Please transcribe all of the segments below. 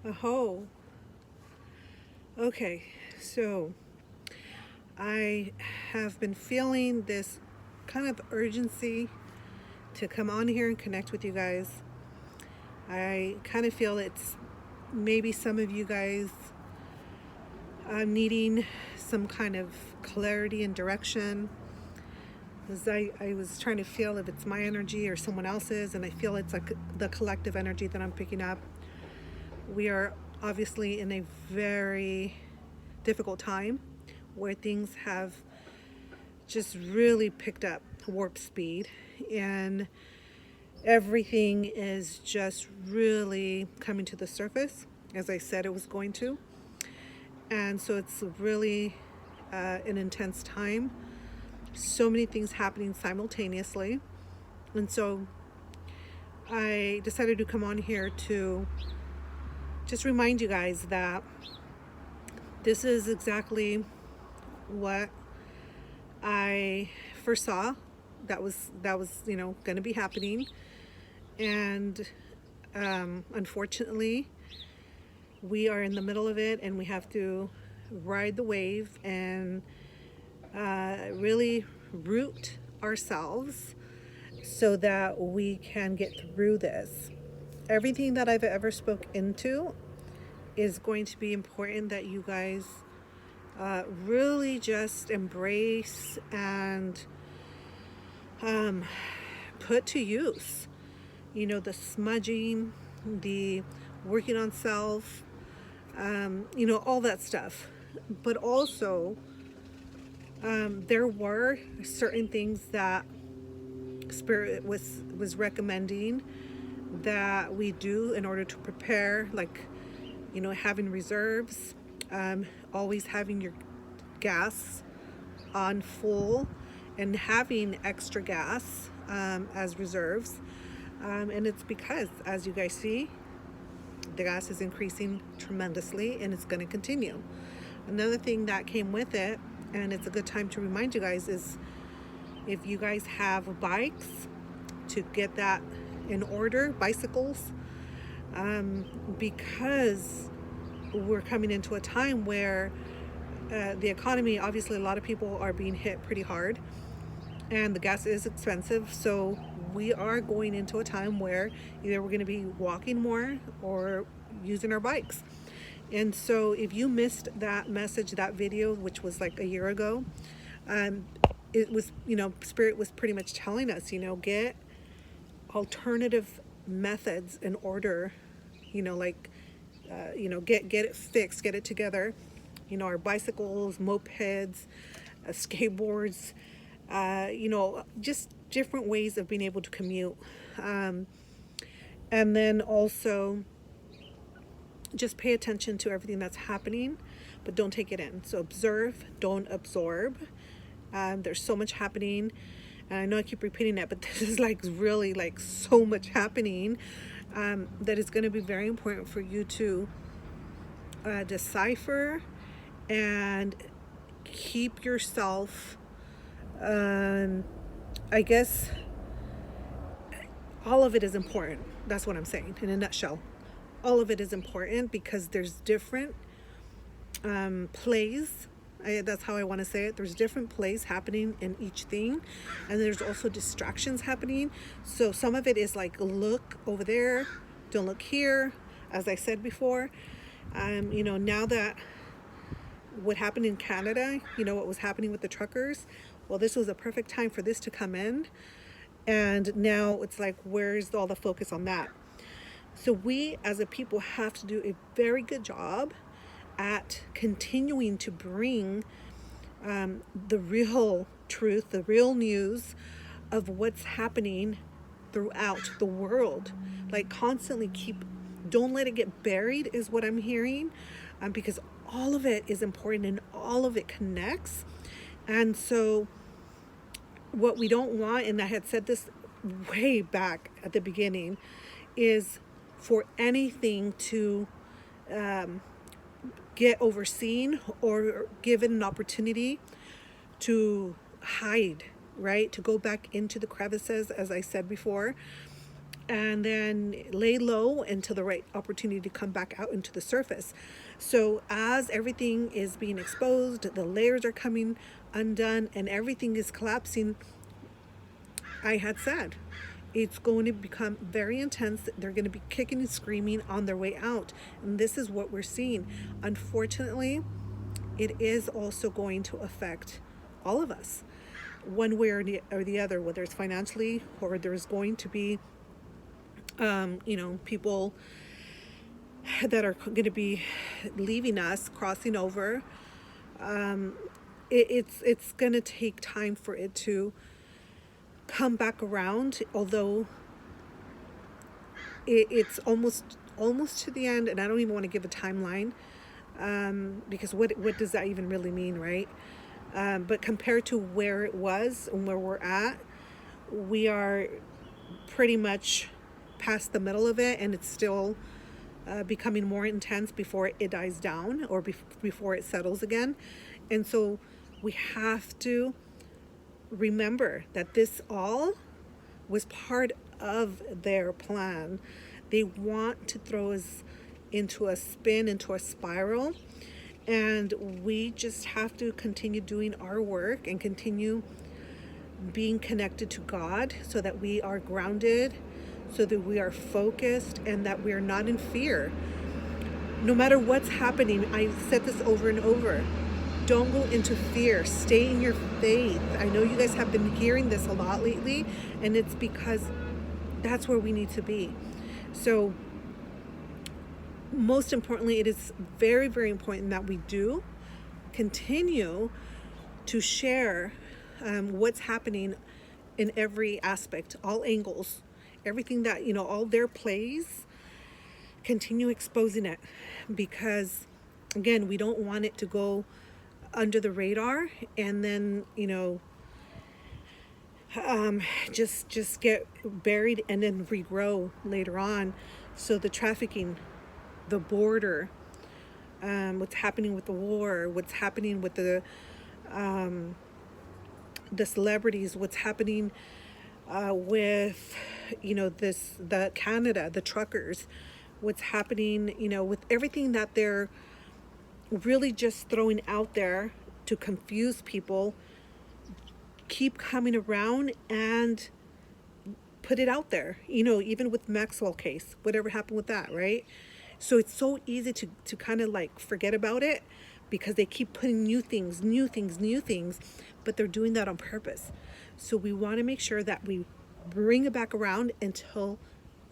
Aho. Okay, so I have been feeling this kind of urgency to come on here and connect with you guys. I kind of feel it's maybe some of you guys needing some kind of clarity and direction. Because I was trying to feel if it's my energy or someone else's, and I feel it's like the collective energy that I'm picking up. We are obviously in a very difficult time where things have just really picked up warp speed, and everything is just really coming to the surface as I said it was going to. And so it's really an intense time. So many things happening simultaneously. And so I decided to come on here to just remind you guys that this is exactly what I foresaw that was going to be happening. And unfortunately, we are in the middle of it, and we have to ride the wave and really root ourselves so that we can get through this. Everything that I've ever spoke into is going to be important that you guys really just embrace and put to use. The smudging, the working on self, all that stuff. But also, there were certain things that Spirit was recommending that we do in order to prepare, like, having reserves, always having your gas on full, and having extra gas as reserves. And it's because, as you guys see, the gas is increasing tremendously, and it's going to continue. Another thing that came with it, and it's a good time to remind you guys, is if you guys have bikes, to get that in order, bicycles, because we're coming into a time where the economy, obviously a lot of people are being hit pretty hard, and the gas is expensive. So we are going into a time where either we're going to be walking more or using our bikes. And so if you missed that message, that video, which was like a year ago, it was, Spirit was pretty much telling us, get alternative methods in order, get it fixed, get it together. Our bicycles, mopeds, skateboards, just different ways of being able to commute. And then also just pay attention to everything that's happening, but don't take it in. So observe, don't absorb. There's so much happening. And I know I keep repeating that, but this is like really like so much happening that is going to be very important for you to decipher and keep yourself, I guess, all of it is important. That's what I'm saying in a nutshell. All of it is important because there's different plays. That's how I want to say it. There's different plays happening in each thing, and there's also distractions happening. So some of it is like, look over there, don't look here. As I said before, now that what happened in Canada, what was happening with the truckers, well, this was a perfect time for this to come in. And now it's like, where's all the focus on that? So we as a people have to do a very good job at continuing to bring the real truth, the real news of what's happening throughout the world. Like, constantly don't let it get buried is what I'm hearing, because all of it is important and all of it connects. And so what we don't want, and I had said this way back at the beginning, is for anything to get overseen or given an opportunity to hide, right? To go back into the crevices, as I said before. and then lay low until the right opportunity to come back out into the surface. So as everything is being exposed, the layers are coming undone and everything is collapsing, I had said it's going to become very intense. They're going to be kicking and screaming on their way out. And this is what we're seeing. Unfortunately, it is also going to affect all of us one way or the other, whether it's financially or there's going to be, people that are going to be leaving us, crossing over. It's going to take time for it to come back around, although it's almost to the end, and I don't even want to give a timeline, because what does that even really mean, right? But compared to where it was and where we're at, we are pretty much past the middle of it, and it's still becoming more intense before it dies down or before it settles again. And so we have to remember that this all was part of their plan. They want to throw us into a spin, into a spiral, and we just have to continue doing our work and continue being connected to God so that we are grounded, so that we are focused, and that we are not in fear. No matter what's happening, I said this over and over, don't go into fear. Stay in your faith. I know you guys have been hearing this a lot lately, and it's because that's where we need to be. So most importantly, it is very, very important that we do continue to share what's happening in every aspect, all angles, everything that, all their plays, continue exposing it, because again, we don't want it to go under the radar and then, just get buried and then regrow later on. So the trafficking, the border, what's happening with the war, what's happening with the celebrities, what's happening with, the Canada, the truckers, what's happening, with everything that they're really just throwing out there to confuse people. Keep coming around and put it out there, even with Maxwell case, whatever happened with that, right? So it's so easy to kind of like forget about it because they keep putting new things, but they're doing that on purpose. So we want to make sure that we bring it back around until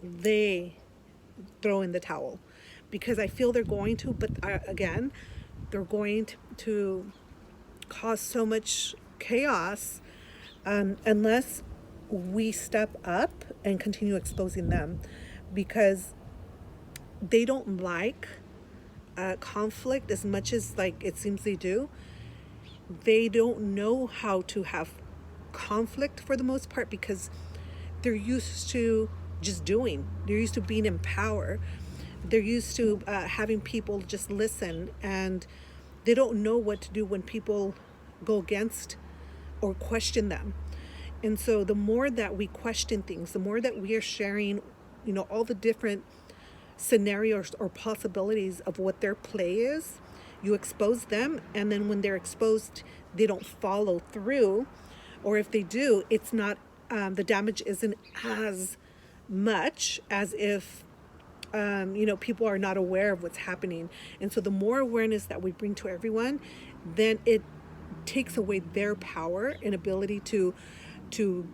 they throw in the towel, because I feel they're going to, but again, they're going to cause so much chaos unless we step up and continue exposing them, because they don't like conflict as much as like it seems they do. They don't know how to have conflict for the most part because they're used to just doing. They're used to being in power. They're used to having people just listen, and they don't know what to do when people go against or question them. And so the more that we question things, the more that we are sharing, all the different scenarios or possibilities of what their play is, you expose them, and then when they're exposed, they don't follow through, or if they do, it's not, the damage isn't as much as if people are not aware of what's happening. And so the more awareness that we bring to everyone, then it takes away their power and ability to do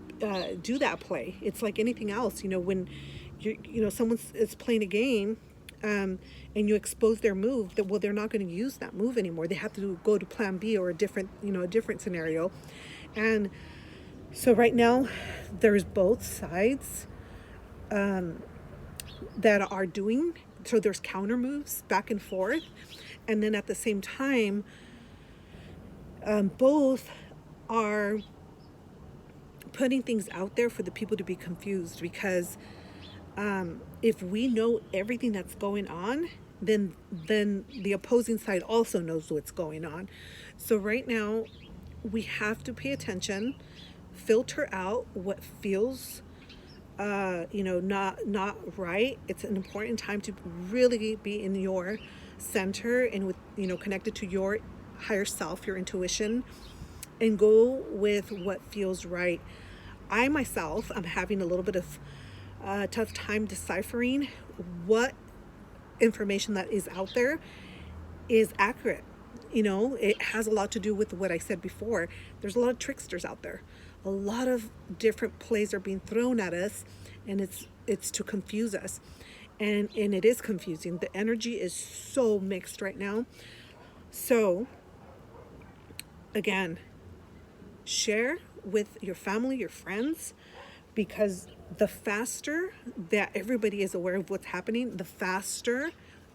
that play. It's like anything else, when someone is playing a game, and you expose their move, that they're not going to use that move anymore. They have to go to plan B or a different scenario. And so right now there's both sides that are doing, so there's counter moves back and forth, and then at the same time both are putting things out there for the people to be confused, because if we know everything that's going on, then the opposing side also knows what's going on. So right now we have to pay attention, filter out what feels not right. It's an important time to really be in your center and with, connected to your higher self, your intuition, and go with what feels right. I myself am having a little bit of tough time deciphering what information that is out there is accurate. It has a lot to do with what I said before. There's a lot of tricksters out there. A lot of different plays are being thrown at us, and it's to confuse us. And it is confusing. The energy is so mixed right now. So again, share with your family, your friends, because the faster that everybody is aware of what's happening, the faster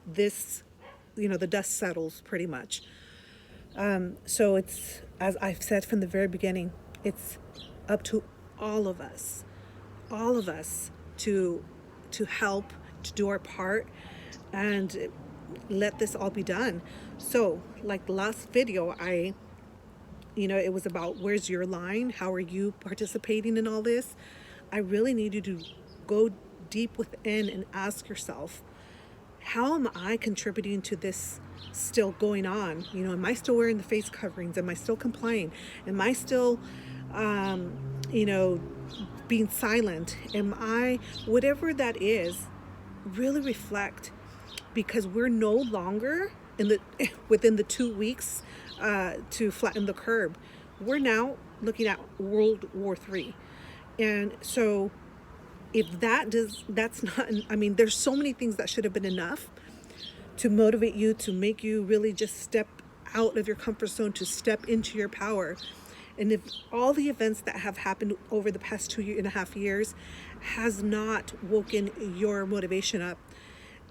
this, the dust settles pretty much. So it's, as I've said from the very beginning, it's up to all of us to help, to do our part, and let this all be done. So like the last video, it was about where's your line? How are you participating in all this? I really need you to go deep within and ask yourself, how am I contributing to this still going on? Am I still wearing the face coverings? Am I still complying? Am I still, being silent? Am I, whatever that is, really reflect, because we're no longer within the 2 weeks to flatten the curve. We're now looking at World War III. And so if that's not, there's so many things that should have been enough to motivate you, to make you really just step out of your comfort zone, to step into your power. And if all the events that have happened over the past 2.5 years has not woken your motivation up,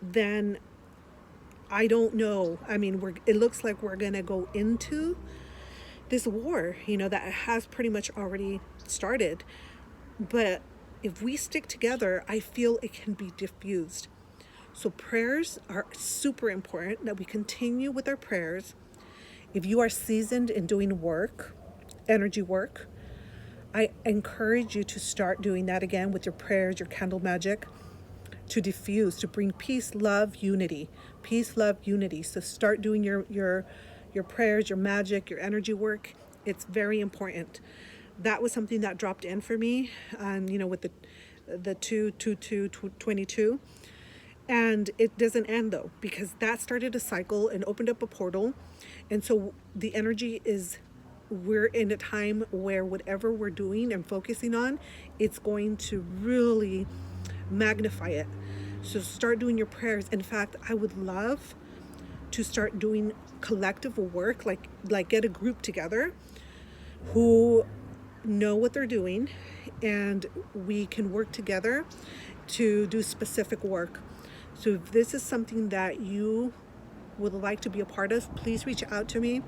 then I don't know. It looks like we're going to go into this war, that has pretty much already started. But if we stick together, I feel it can be diffused. So prayers are super important, that we continue with our prayers. If you are seasoned in doing work, energy work, I encourage you to start doing that again with your prayers, your candle magic, to diffuse, to bring peace, love, unity. Peace, love, unity. So start doing your prayers, your magic, your energy work. It's very important. That was something that dropped in for me, with the 2/22. And it doesn't end though, because that started a cycle and opened up a portal. And so the energy is, we're in a time where whatever we're doing and focusing on, it's going to really magnify it. So start doing your prayers. In fact, I would love to start doing collective work, like get a group together who know what they're doing, and we can work together to do specific work. So if this is something that you would like to be a part of, please reach out to me.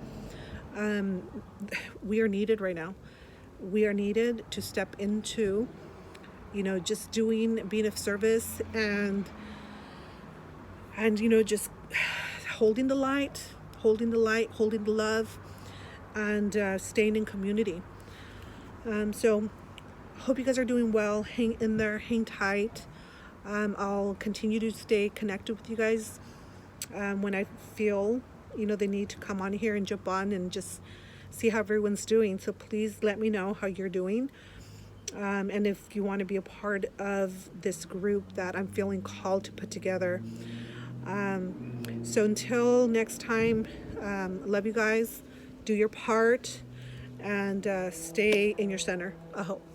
We are needed right now. We are needed to step into, just being of service and just holding the light, holding the love, and staying in community. So hope you guys are doing well. Hang in there, hang tight. I'll continue to stay connected with you guys when I feel, the need to come on here and jump on and just see how everyone's doing. So please let me know how you're doing. And if you want to be a part of this group that I'm feeling called to put together. So until next time, love you guys. Do your part and stay in your center. I hope.